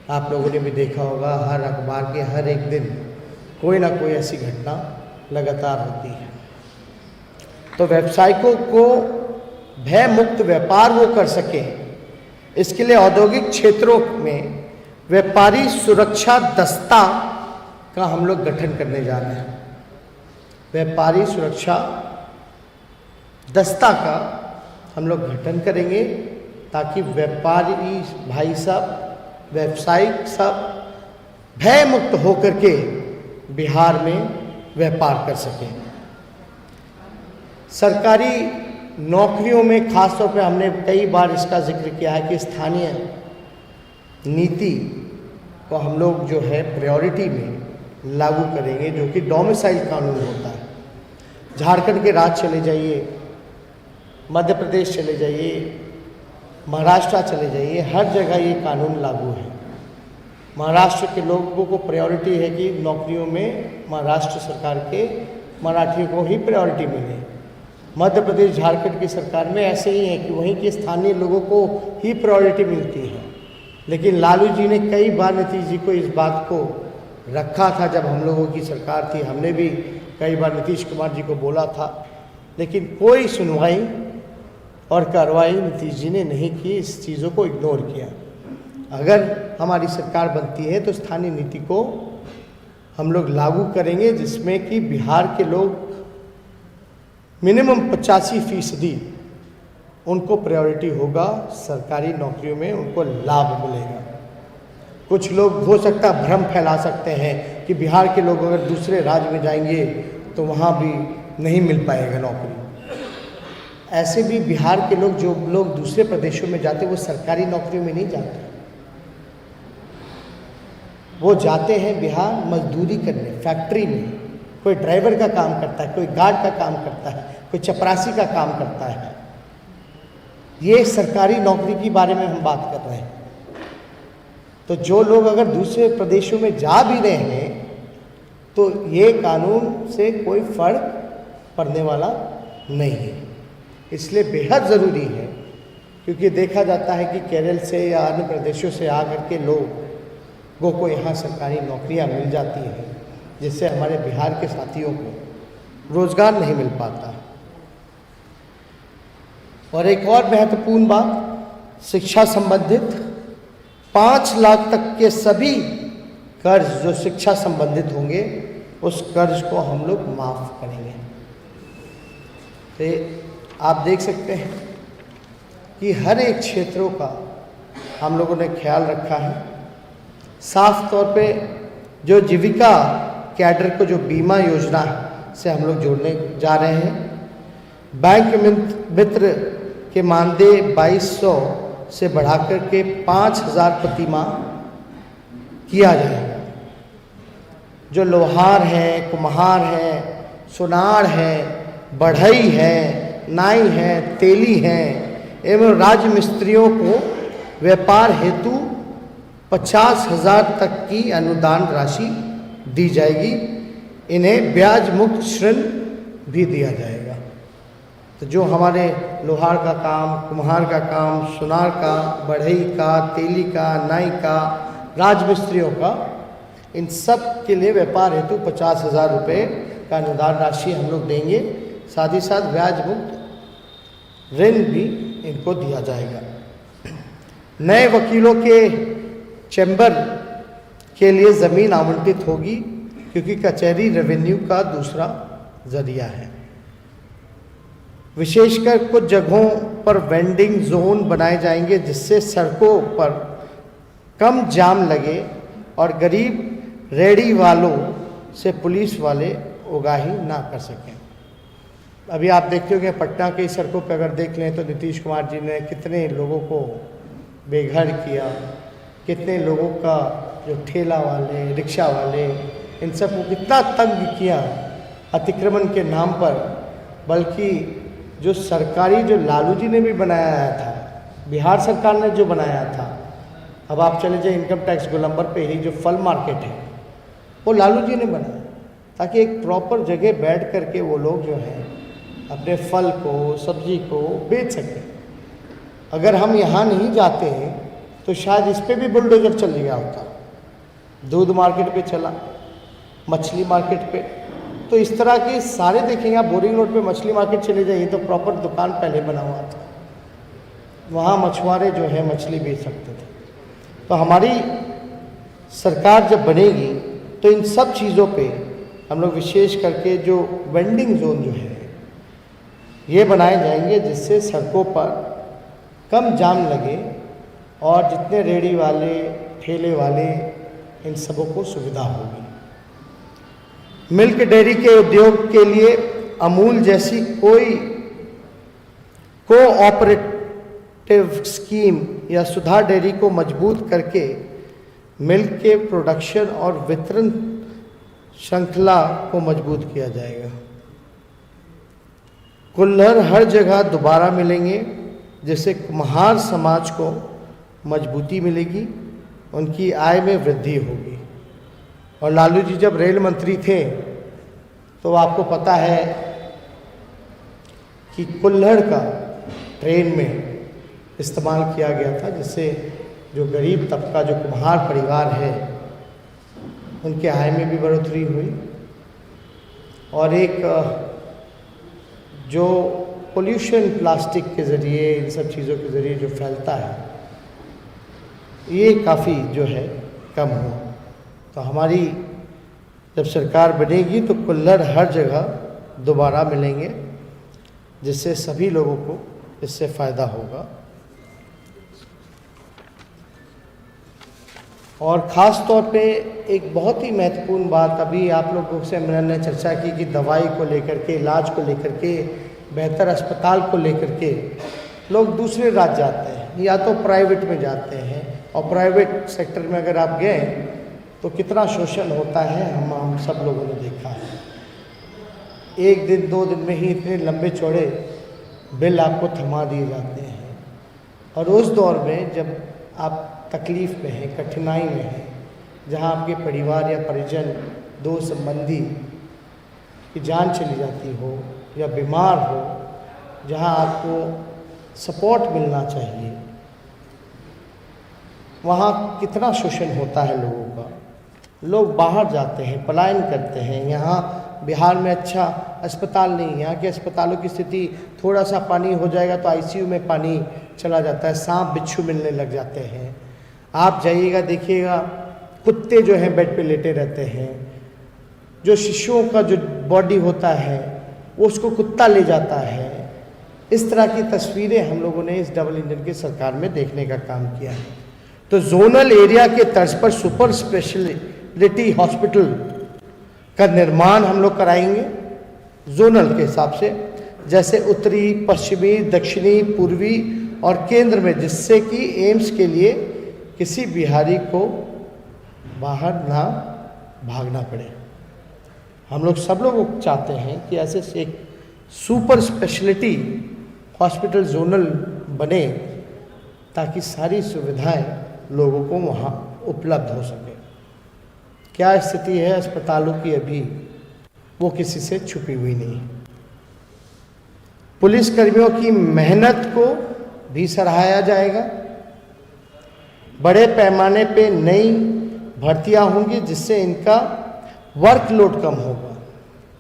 आप लोगों ने भी देखा होगा, हर अखबार के हर एक दिन कोई ना कोई ऐसी घटना लगातार होती है। तो व्यावसायिकों को भय मुक्त व्यापार वो कर सके, इसके लिए औद्योगिक क्षेत्रों में व्यापारी सुरक्षा दस्ता का हम लोग गठन करने जा रहे हैं। व्यापारी सुरक्षा दस्ता का हम लोग गठन करेंगे, ताकि व्यापारी भाई सब, व्यवसायिक सब भय मुक्त होकर के बिहार में व्यापार कर सकें। सरकारी नौकरियों में खास तौर पे हमने कई बार इसका जिक्र किया है कि स्थानीय नीति को हम लोग जो है प्रायोरिटी में लागू करेंगे, जो कि डोमिसाइल कानून होता है। झारखंड के राज्य चले जाइए, मध्य प्रदेश चले जाइए, महाराष्ट्र चले जाइए, हर जगह ये कानून लागू है। महाराष्ट्र के लोगों को प्रायोरिटी है कि नौकरियों में महाराष्ट्र सरकार के मराठियों को ही प्रायोरिटी मिले। मध्य प्रदेश, झारखंड की सरकार में ऐसे ही है कि वहीं के स्थानीय लोगों को ही प्रायोरिटी मिलती है। लेकिन लालू जी ने कई बार नीतीश जी को इस बात को रखा था, जब हम लोगों की सरकार थी, हमने भी कई बार नीतीश कुमार जी को बोला था, लेकिन कोई सुनवाई और कार्रवाई नीतीश जी ने नहीं की, इस चीज़ों को इग्नोर किया। अगर हमारी सरकार बनती है तो स्थानीय नीति को हम लोग लागू करेंगे, जिसमें कि बिहार के लोग मिनिमम 85% उनको प्रायोरिटी होगा, सरकारी नौकरियों में उनको लाभ मिलेगा। कुछ लोग हो सकता है भ्रम फैला सकते हैं कि बिहार के लोग अगर दूसरे राज्य में जाएंगे तो वहाँ भी नहीं मिल पाएगा नौकरी। ऐसे भी बिहार के लोग, जो लोग दूसरे प्रदेशों में जाते, वो सरकारी नौकरियों में नहीं जाते, वो जाते हैं बिहार मजदूरी करने, फैक्ट्री में। कोई ड्राइवर का काम करता है, कोई गार्ड का काम करता है, कोई चपरासी का काम करता है। ये सरकारी नौकरी के बारे में हम बात कर रहे हैं। तो जो लोग अगर दूसरे प्रदेशों में जा भी रहे हैं तो ये कानून से कोई फर्क पड़ने वाला नहीं है। इसलिए बेहद ज़रूरी है, क्योंकि देखा जाता है कि केरल से या अन्य प्रदेशों से आकर के लोगों को यहाँ सरकारी नौकरियाँ मिल जाती हैं, जिससे हमारे बिहार के साथियों को रोज़गार नहीं मिल पाता। और एक और महत्वपूर्ण बात, शिक्षा संबंधित 5 लाख तक के सभी कर्ज जो शिक्षा संबंधित होंगे, उस कर्ज को हम लोग माफ़ करेंगे। तो आप देख सकते हैं कि हर एक क्षेत्रों का हम लोगों ने ख्याल रखा है। साफ तौर पे जो जीविका कैडर को जो बीमा योजना से हम लोग जोड़ने जा रहे हैं, बैंक मित्र के मानदेय 2200 से बढ़ाकर के 5000 प्रति माह किया जाएगा। जो लोहार हैं, कुम्हार हैं, सुनार हैं, बढ़ई हैं, नाई हैं, तेली हैं एवं राज मिस्त्रियों को व्यापार हेतु 50,000 तक की अनुदान राशि दी जाएगी। इन्हें ब्याज मुक्त ऋण भी दिया जाएगा। तो जो हमारे लोहार का काम, कुम्हार का काम, सुनार का, बढ़ई का, तेली का, नाई का, राजमिस्त्रियों का, इन सब के लिए व्यापार हेतु 50,000 रुपये का अनुदान राशि हम लोग देंगे। साथ ही साथ ब्याज मुक्त ऋण भी इनको दिया जाएगा। नए वकीलों के चैम्बर के लिए ज़मीन आवंटित होगी, क्योंकि कचहरी रेवेन्यू का दूसरा जरिया है। विशेषकर कुछ जगहों पर वेंडिंग जोन बनाए जाएंगे, जिससे सड़कों पर कम जाम लगे और गरीब रेहड़ी वालों से पुलिस वाले उगाही ना कर सकें। अभी आप देखते हो कि पटना की सड़कों पर अगर देख लें तो नीतीश कुमार जी ने कितने लोगों को बेघर किया, कितने लोगों का जो ठेला वाले, रिक्शा वाले, इन सब को कितना तंग किया अतिक्रमण के नाम पर। बल्कि जो सरकारी, जो लालू जी ने भी बनाया था, बिहार सरकार ने जो बनाया था, अब आप चले जाए इनकम टैक्स गोलंबर पे ही जो फल मार्केट है, वो लालू जी ने बनाया, ताकि एक प्रॉपर जगह बैठ करके वो लोग जो है अपने फल को, सब्जी को बेच सकें। अगर हम यहाँ नहीं जाते हैं तो शायद इस पर भी बुलडोजर चल गया होता। दूध मार्केट पे चला, मछली मार्केट पे, तो इस तरह के सारे देखेंगे आप। बोरिंग रोड पे मछली मार्केट चले जाइए तो प्रॉपर दुकान पहले बना हुआ था, वहाँ मछुआरे जो है मछली बेच सकते थे। तो हमारी सरकार जब बनेगी तो इन सब चीज़ों पे हम लोग विशेष करके जो वेंडिंग जोन जो है ये बनाए जाएंगे, जिससे सड़कों पर कम जाम लगे और जितने रेहड़ी वाले, ठेले वाले, इन सबों को सुविधा होगी। मिल्क डेयरी के उद्योग के लिए अमूल जैसी कोई कोऑपरेटिव स्कीम या सुधा डेयरी को मजबूत करके मिल्क के प्रोडक्शन और वितरण श्रृंखला को मजबूत किया जाएगा। कुल्हड़ हर जगह दोबारा मिलेंगे, जिससे कुम्हार समाज को मजबूती मिलेगी, उनकी आय में वृद्धि होगी। और लालू जी जब रेल मंत्री थे तो आपको पता है कि कुल्हड़ का ट्रेन में इस्तेमाल किया गया था, जिससे जो गरीब तबका, जो कुम्हार परिवार है, उनके आय में भी बढ़ोतरी हुई। और एक जो पोल्यूशन प्लास्टिक के ज़रिए, इन सब चीज़ों के ज़रिए जो फैलता है, ये काफ़ी जो है कम हुआ। तो हमारी जब सरकार बनेगी तो कुल्हड़ हर जगह दोबारा मिलेंगे, जिससे सभी लोगों को इससे फ़ायदा होगा। और ख़ास तौर पे एक बहुत ही महत्वपूर्ण बात, अभी आप लोगों से मैंने चर्चा की कि दवाई को लेकर के, इलाज को लेकर के, बेहतर अस्पताल को लेकर के लोग दूसरे राज्य जाते हैं या तो प्राइवेट में जाते हैं, और प्राइवेट सेक्टर में अगर आप गए तो कितना शोषण होता है हम सब लोगों ने देखा है। एक दिन 2 दिन में ही इतने लंबे चौड़े बिल आपको थमा दिए जाते हैं। और उस दौर में जब आप तकलीफ़ में हैं, कठिनाई में हैं, जहाँ आपके परिवार या परिजन, दोस्त संबंधी की जान चली जाती हो या बीमार हो, जहाँ आपको सपोर्ट मिलना चाहिए, वहाँ कितना शोषण होता है लोगों का। लोग बाहर जाते हैं, पलायन करते हैं। यहाँ बिहार में अच्छा अस्पताल नहीं, यहाँ के अस्पतालों की स्थिति, थोड़ा सा पानी हो जाएगा तो आईसीयू में पानी चला जाता है, सांप बिच्छू मिलने लग जाते हैं। आप जाइएगा देखिएगा, कुत्ते जो हैं बेड पे लेटे रहते हैं, जो शिशुओं का जो बॉडी होता है वो उसको कुत्ता ले जाता है। इस तरह की तस्वीरें हम लोगों ने इस डबल इंजन की सरकार में देखने का काम किया है। तो जोनल एरिया के तर्ज पर सुपर स्पेशलिटी हॉस्पिटल का निर्माण हम लोग कराएंगे जोनल के हिसाब से, जैसे उत्तरी, पश्चिमी, दक्षिणी, पूर्वी और केंद्र में, जिससे कि एम्स के लिए किसी बिहारी को बाहर ना भागना पड़े। हम लोग सब लोग चाहते हैं कि ऐसे एक सुपर स्पेशलिटी हॉस्पिटल जोनल बने, ताकि सारी सुविधाएं लोगों को वहाँ उपलब्ध हो सके। क्या स्थिति है अस्पतालों की अभी, वो किसी से छुपी हुई नहीं। पुलिसकर्मियों की मेहनत को भी सराहा जाएगा। बड़े पैमाने पे नई भर्तियां होंगी, जिससे इनका वर्कलोड कम होगा।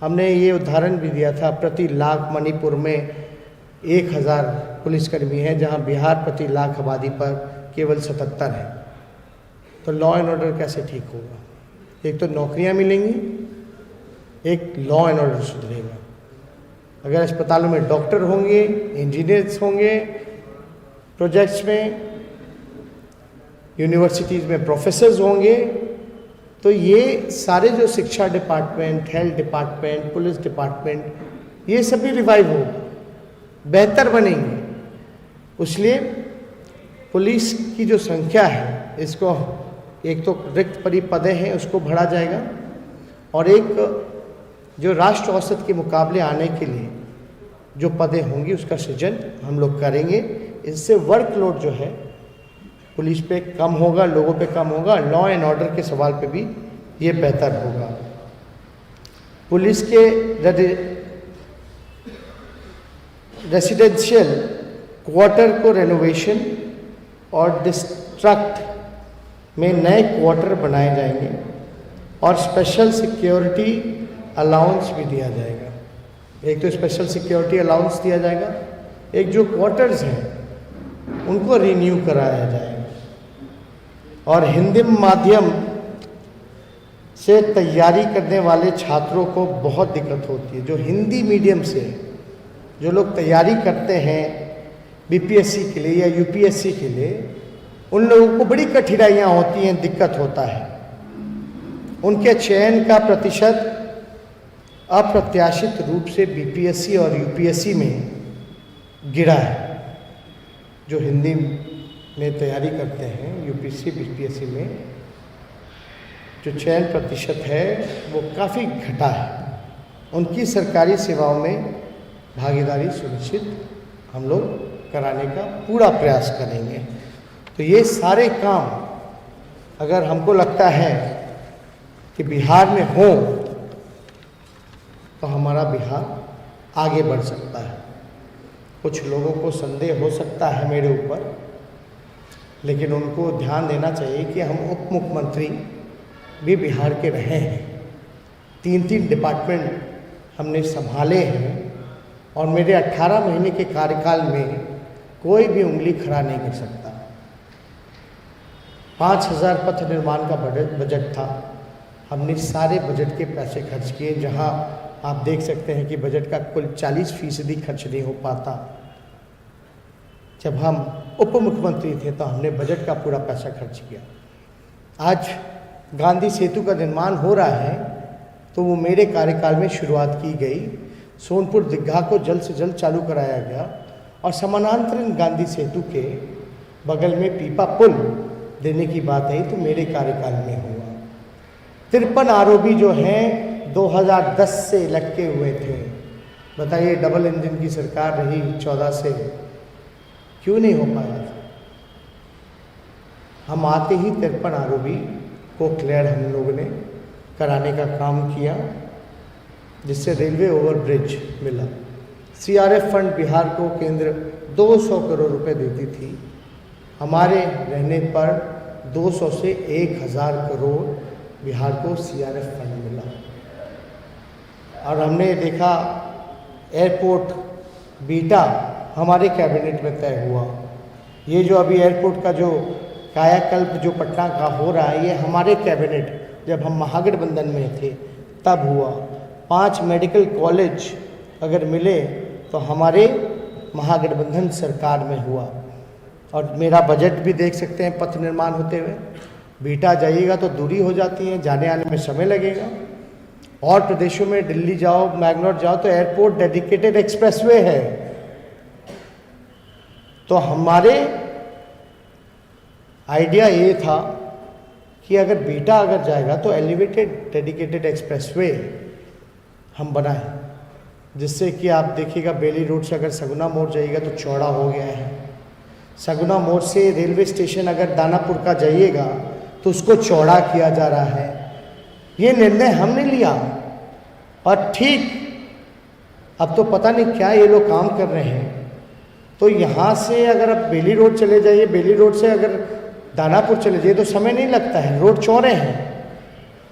हमने ये उदाहरण भी दिया था, प्रति लाख मणिपुर में 1000 पुलिसकर्मी हैं, जहां बिहार प्रति लाख आबादी पर केवल 77 है। तो लॉ एंड ऑर्डर कैसे ठीक होगा? एक तो नौकरियां मिलेंगी, एक लॉ एंड ऑर्डर सुधरेगा। अगर अस्पतालों में डॉक्टर होंगे, इंजीनियर्स होंगे, प्रोजेक्ट्स में, यूनिवर्सिटीज़ में प्रोफेसर्स होंगे, तो ये सारे जो शिक्षा department, health department, police department, ये सभी रिवाइव हो, बेहतर बनेंगे। इसलिए पुलिस की जो संख्या है, इसको एक तो रिक्त पड़ी पदें हैं उसको बढ़ा जाएगा, और एक जो राष्ट्र औसत के मुकाबले आने के लिए जो पदें होंगी उसका सृजन हम लोग करेंगे। इससे वर्कलोड जो है पुलिस पे कम होगा, लोगों पे कम होगा, लॉ एंड ऑर्डर के सवाल पे भी ये बेहतर होगा। पुलिस के रेसिडेंशियल क्वार्टर को रेनोवेशन और डिस्ट्रक्ट में नए क्वार्टर बनाए जाएंगे, और स्पेशल सिक्योरिटी अलाउंस भी दिया जाएगा। एक तो स्पेशल सिक्योरिटी अलाउंस दिया जाएगा, एक जो क्वार्टर्स हैं उनको रिन्यू कराया जाएगा। और हिंदी माध्यम से तैयारी करने वाले छात्रों को बहुत दिक्कत होती है। जो हिंदी मीडियम से जो लोग तैयारी करते हैं बीपीएससी के लिए या यूपीएससी के लिए, उन लोगों को बड़ी कठिनाइयाँ होती हैं, दिक्कत होता है। उनके चयन का प्रतिशत अप्रत्याशित रूप से बीपीएससी और यूपीएससी में गिरा है। जो हिंदी में तैयारी करते हैं यूपीएससी बीपीएससी में, जो चयन प्रतिशत है वो काफ़ी घटा है। उनकी सरकारी सेवाओं में भागीदारी सुनिश्चित हम लोग कराने का पूरा प्रयास करेंगे। तो ये सारे काम अगर हमको लगता है कि बिहार में हो, तो हमारा बिहार आगे बढ़ सकता है। कुछ लोगों को संदेह हो सकता है मेरे ऊपर, लेकिन उनको ध्यान देना चाहिए कि हम उप मुख्यमंत्री भी बिहार के रहे हैं। 3 डिपार्टमेंट हमने संभाले हैं, और मेरे 18 महीने के कार्यकाल में कोई भी उंगली खड़ा नहीं कर सकता। 5,000 पथ निर्माण का बजट था। हमने सारे बजट के पैसे खर्च किए, जहां आप देख सकते हैं कि बजट का कुल 40% खर्च नहीं हो पाता। जब हम उप मुख्यमंत्री थे तो हमने बजट का पूरा पैसा खर्च किया। आज गांधी सेतु का निर्माण हो रहा है तो वो मेरे कार्यकाल में शुरुआत की गई। सोनपुर दीघा को जल्द से जल्द चालू कराया गया और समानांतरण गांधी सेतु के बगल में पीपा पुल देने की बात आई तो मेरे कार्यकाल में हुआ। 53 आरओबी जो हैं 2010 से लटके हुए थे। बताइए, डबल इंजन की सरकार रही 14 से, क्यों नहीं हो पाया था? हम आते ही 53 आरओबी को क्लियर हम लोगों ने कराने का काम किया, जिससे रेलवे ओवरब्रिज मिला। सीआरएफ फंड बिहार को केंद्र 200 करोड़ रुपए देती थी। हमारे रहने पर 200 से 1000 करोड़ बिहार को सीआरएफ फंड मिला। और हमने देखा एयरपोर्ट बीटा हमारे कैबिनेट में तय हुआ। ये जो अभी एयरपोर्ट का जो कायाकल्प जो पटना का हो रहा है, ये हमारे कैबिनेट जब हम महागठबंधन में थे तब हुआ। 5 मेडिकल कॉलेज अगर मिले तो हमारे महागठबंधन सरकार में हुआ। और मेरा बजट भी देख सकते हैं पथ निर्माण होते हुए। बीटा जाइएगा तो दूरी हो जाती है, जाने आने में समय लगेगा। और प्रदेशों में दिल्ली जाओ, मैंगलोर जाओ तो एयरपोर्ट डेडिकेटेड एक्सप्रेसवे है। तो हमारे आइडिया ये था कि अगर बीटा अगर जाएगा तो एलिवेटेड डेडिकेटेड एक्सप्रेसवे हम बनाएं, जिससे कि आप देखिएगा बेली रोड से अगर सगुना मोड़ जाइएगा तो चौड़ा हो गया है। सगुना मोड़ से रेलवे स्टेशन अगर दानापुर का जाइएगा तो उसको चौड़ा किया जा रहा है। ये निर्णय हमने लिया और ठीक अब तो पता नहीं क्या ये लोग काम कर रहे हैं। तो यहाँ से अगर आप बेली रोड चले जाइए, बेली रोड से अगर दानापुर चले जाइए तो समय नहीं लगता है, रोड चौड़े हैं।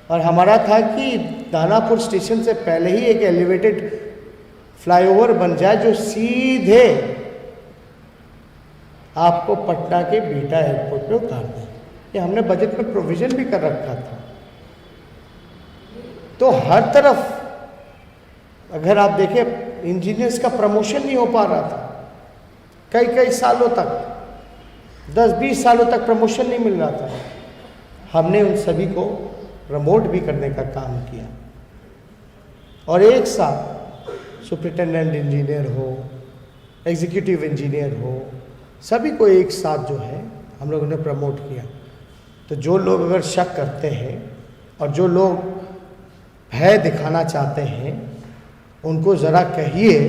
और हमारा था कि दानापुर स्टेशन से पहले ही एक एलिवेटेड फ्लाईओवर बन जाए जो सीधे आपको पटना के बीटा एयरपोर्ट पे उतार दें। ये हमने बजट में प्रोविजन भी कर रखा था। तो हर तरफ अगर आप देखें इंजीनियर्स का प्रमोशन नहीं हो पा रहा था, कई सालों तक 10-20 सालों तक प्रमोशन नहीं मिल रहा था। हमने उन सभी को प्रमोट भी करने का काम किया और एक साथ सुपरिटेंडेंट इंजीनियर हो, एग्जीक्यूटिव इंजीनियर हो, सभी को एक साथ जो है हम लोगों ने प्रमोट किया। तो जो लोग अगर शक करते हैं और जो लोग भय दिखाना चाहते हैं उनको ज़रा कहिए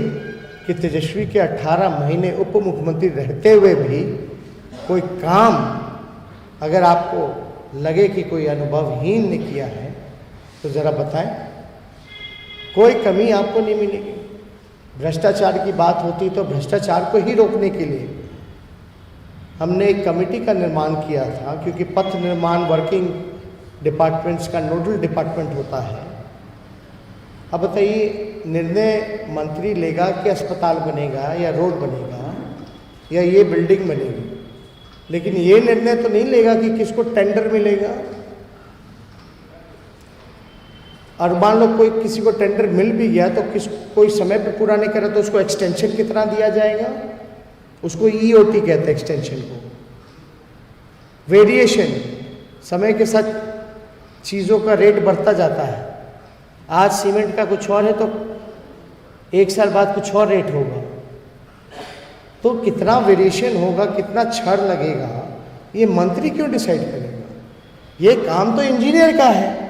कि तेजस्वी के 18 महीने उप मुख्यमंत्री रहते हुए भी कोई काम अगर आपको लगे कि कोई अनुभवहीन ने किया है तो ज़रा बताएं। कोई कमी आपको नहीं मिलेगी। भ्रष्टाचार की बात होती तो भ्रष्टाचार को ही रोकने के लिए हमने एक कमेटी का निर्माण किया था, क्योंकि पथ निर्माण वर्किंग डिपार्टमेंट्स का नोडल डिपार्टमेंट होता है। अब बताइए, निर्णय मंत्री लेगा कि अस्पताल बनेगा या रोड बनेगा या ये बिल्डिंग बनेगी, लेकिन ये निर्णय तो नहीं लेगा कि किसको टेंडर मिलेगा। और मान लो कोई किसी को टेंडर मिल भी गया तो कोई समय पे पूरा नहीं करा तो उसको एक्सटेंशन कितना दिया जाएगा, उसको ईओटी कहते हैं एक्सटेंशन को। वेरिएशन, समय के साथ चीज़ों का रेट बढ़ता जाता है। आज सीमेंट का कुछ और है तो 1 साल बाद कुछ और रेट होगा। तो कितना वेरिएशन होगा, कितना छड़ लगेगा, ये मंत्री क्यों डिसाइड करेगा? ये काम तो इंजीनियर का है।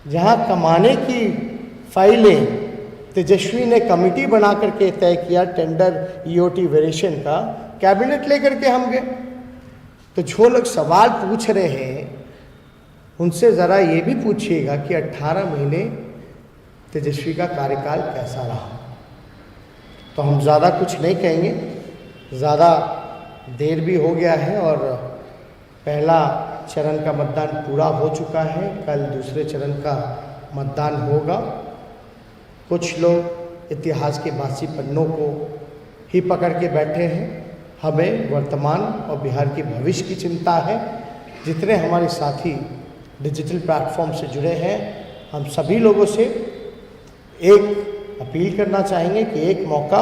जहाँ कमाने की फाइलें तेजस्वी ने कमेटी बना करके तय किया टेंडर ईओटी वेरिएशन का, कैबिनेट लेकर के हम गए। तो जो लोग सवाल पूछ रहे हैं उनसे ज़रा ये भी पूछिएगा कि 18 महीने तेजस्वी का कार्यकाल कैसा रहा। तो हम ज़्यादा कुछ नहीं कहेंगे, ज़्यादा देर भी हो गया है और पहला चरण का मतदान पूरा हो चुका है। कल दूसरे चरण का मतदान होगा। कुछ लोग इतिहास के बासी पन्नों को ही पकड़ के बैठे हैं। हमें वर्तमान और बिहार की भविष्य की चिंता है। जितने हमारे साथी डिजिटल प्लेटफॉर्म से जुड़े हैं, हम सभी लोगों से एक अपील करना चाहेंगे कि एक मौका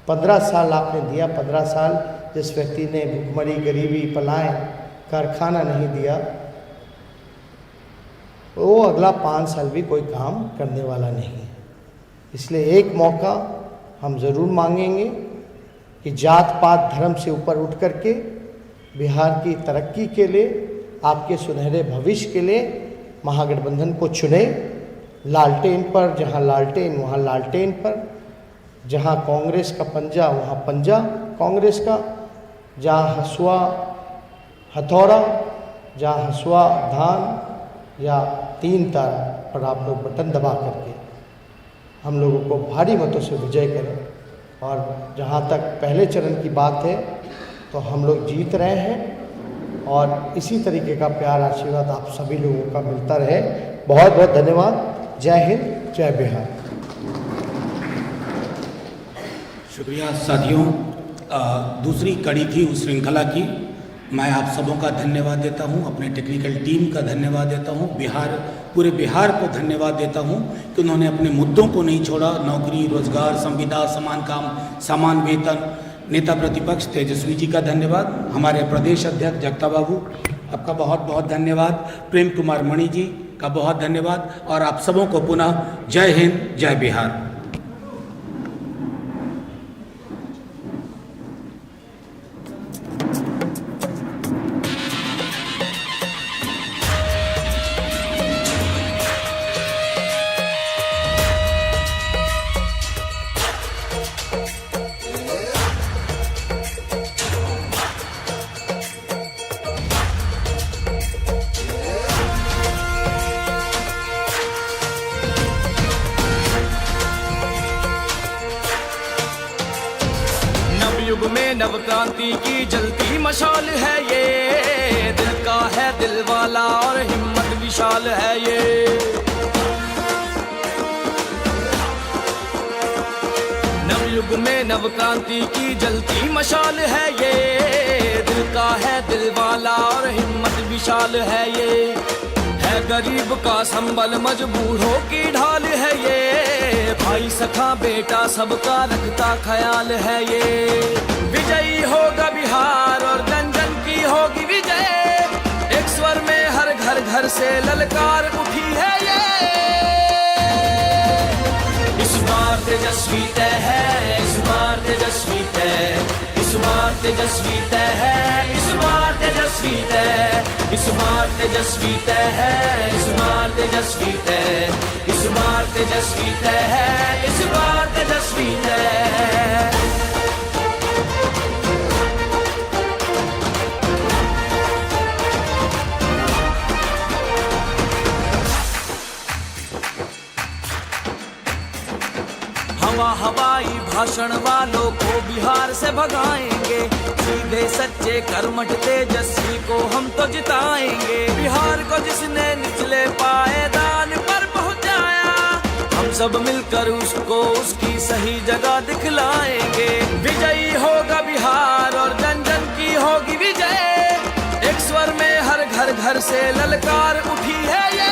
15 साल आपने दिया, 15 साल जिस व्यक्ति ने भूखमरी, गरीबी, पलायन, कारखाना नहीं दिया, वो अगला 5 साल भी कोई काम करने वाला नहीं है। इसलिए एक मौका हम ज़रूर मांगेंगे कि जात पात धर्म से ऊपर उठ करके बिहार की तरक्की के लिए, आपके सुनहरे भविष्य के लिए महागठबंधन को चुने। लालटेन पर जहाँ लालटेन वहाँ लालटेन पर, जहाँ कांग्रेस का पंजा वहाँ पंजा कांग्रेस का, जहाँ हसुआ हथौड़ा, जहाँ हसुआ धान या 3 तार पर आप लोग बटन दबा करके हम लोगों को भारी मतों से विजय करें। और जहाँ तक पहले चरण की बात है तो हम लोग जीत रहे हैं और इसी तरीके का प्यार आशीर्वाद आप सभी लोगों का मिलता रहे। बहुत बहुत धन्यवाद। जय हिंद, जय बिहार। शुक्रिया साथियों। दूसरी कड़ी थी उस श्रृंखला की। मैं आप सबों का धन्यवाद देता हूं, अपने टेक्निकल टीम का धन्यवाद देता हूं, पूरे बिहार को धन्यवाद देता हूं कि उन्होंने अपने मुद्दों को नहीं छोड़ा। नौकरी, रोजगार, संविदा, समान काम, समान वेतन। नेता प्रतिपक्ष तेजस्वी जी का धन्यवाद। हमारे प्रदेश अध्यक्ष जगता बाबू, आपका बहुत बहुत धन्यवाद। प्रेम कुमार मणि जी का बहुत धन्यवाद। और आप सबों को पुनः जय हिंद, जय बिहार। युग में नव क्रांति की जलती मशाल है ये, दिल का है दिल वाला और हिम्मत विशाल है ये। नव युग में नव क्रांति की जलती मशाल है ये, दिल का है दिल वाला और हिम्मत विशाल है ये। है गरीब का संबल, मजबूरों की ढाल है ये, भाई सखा बेटा सबका रखता ख्याल है ये। विजयी होगा बिहार और जन जन की होगी विजय, एक स्वर में हर घर घर से ललकार उठी है ये। इस बार तेजस्वी तय है, इस बार तेजस्वी तय, इस बार तेजस्वी तय है, इस बार तेजस्वी तय, इस बार तेजस्वी तय है, इस बार तेजस्वी तय, इस बार तेजस्वी तय है, इस बार तेजस्वी तय। हवाई भाषण वालों को बिहार से भगाएंगे, सीधे सच्चे कर्मठ तेजस्वी को हम तो जिताएंगे। बिहार को जिसने निचले पायदान पर पहुंचाया, हम सब मिलकर उसको उसकी सही जगह दिखलाएंगे। विजयी होगा बिहार और जन जन की होगी विजय, एक स्वर में हर घर घर से ललकार उठी है ये।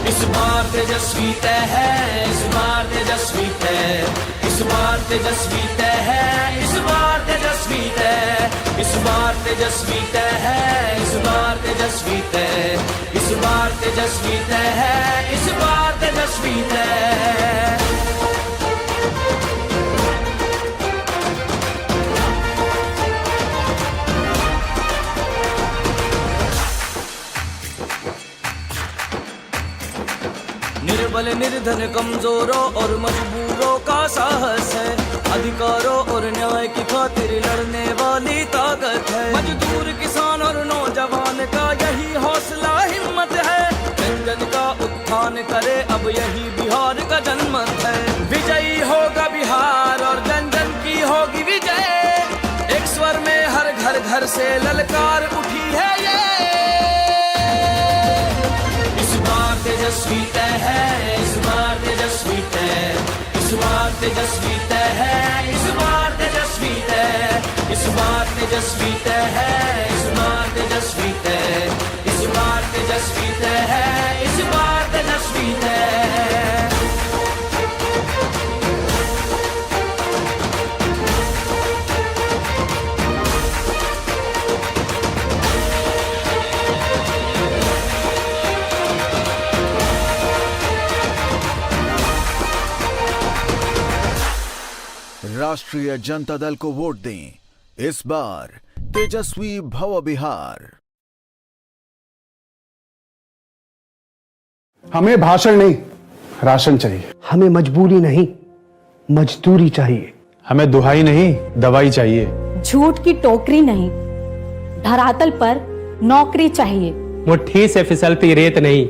इस बार तेजस्वी तय है, इस बार तेजस्वी तय, इस बार तेजस्वी तय है, इस बार तेजस्वी तय, इस बार तेजस्वी तय है, इस बार तेजस्वी तय, इस बार तेजस्वी तय है, इस बार तेजस्वी तय। निर्बल निर्धन कमजोरों और मजबूरों का साहस है, अधिकारों और न्याय की खातिर लड़ने वाली ताकत है। मजदूर किसान और नौजवान का यही हौसला हिम्मत है, जन जन का उत्थान करे अब यही बिहार का जनमत है। विजयी होगा बिहार और जन जन की होगी विजय, एक स्वर में हर घर घर से ललकार उठी है ये। तेजस्वी तय है, इस बार तेजस्वी तय, इस बार तेजस्वी तय है, इस बार तेजस्वी तय है, इस बार तेजस्वी तय, इस बार तेजस्वी तय है, इस बार तेजस्वी तय है। राष्ट्रीय जनता दल को वोट दें, इस बार तेजस्वी भव बिहार। हमें भाषण नहीं, राशन चाहिए। हमें मजबूरी नहीं, मजदूरी चाहिए। हमें दुहाई नहीं, दवाई चाहिए। झूठ की टोकरी नहीं, धरातल पर नौकरी चाहिए। मुट्ठी से फिसलती रेत नहीं,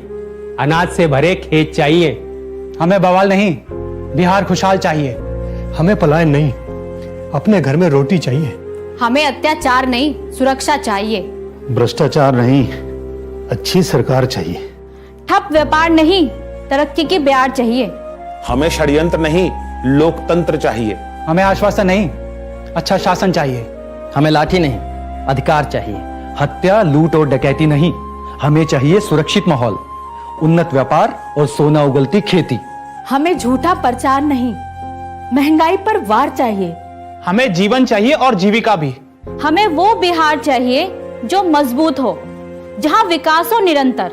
अनाज से भरे खेत चाहिए। हमें बवाल नहीं, बिहार खुशहाल चाहिए। हमें पलायन नहीं, अपने घर में रोटी चाहिए। हमें अत्याचार नहीं, सुरक्षा चाहिए। भ्रष्टाचार नहीं, अच्छी सरकार चाहिए। ठप व्यापार नहीं, तरक्की की ब्याज चाहिए। हमें षड्यंत्र नहीं, लोकतंत्र चाहिए। हमें आश्वासन नहीं, अच्छा शासन चाहिए। हमें लाठी नहीं, अधिकार चाहिए। हत्या, लूट और डकैती नहीं, हमें चाहिए सुरक्षित माहौल, उन्नत व्यापार और सोना उगलती खेती। हमें झूठा प्रचार नहीं, महंगाई पर वार चाहिए। हमें जीवन चाहिए और जीविका भी। हमें वो बिहार चाहिए जो मजबूत हो, जहां विकास हो निरंतर।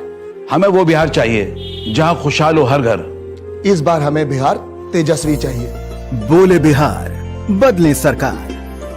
हमें वो बिहार चाहिए जहां खुशहाल हो हर घर। इस बार हमें बिहार तेजस्वी चाहिए। बोले बिहार, बदले सरकार।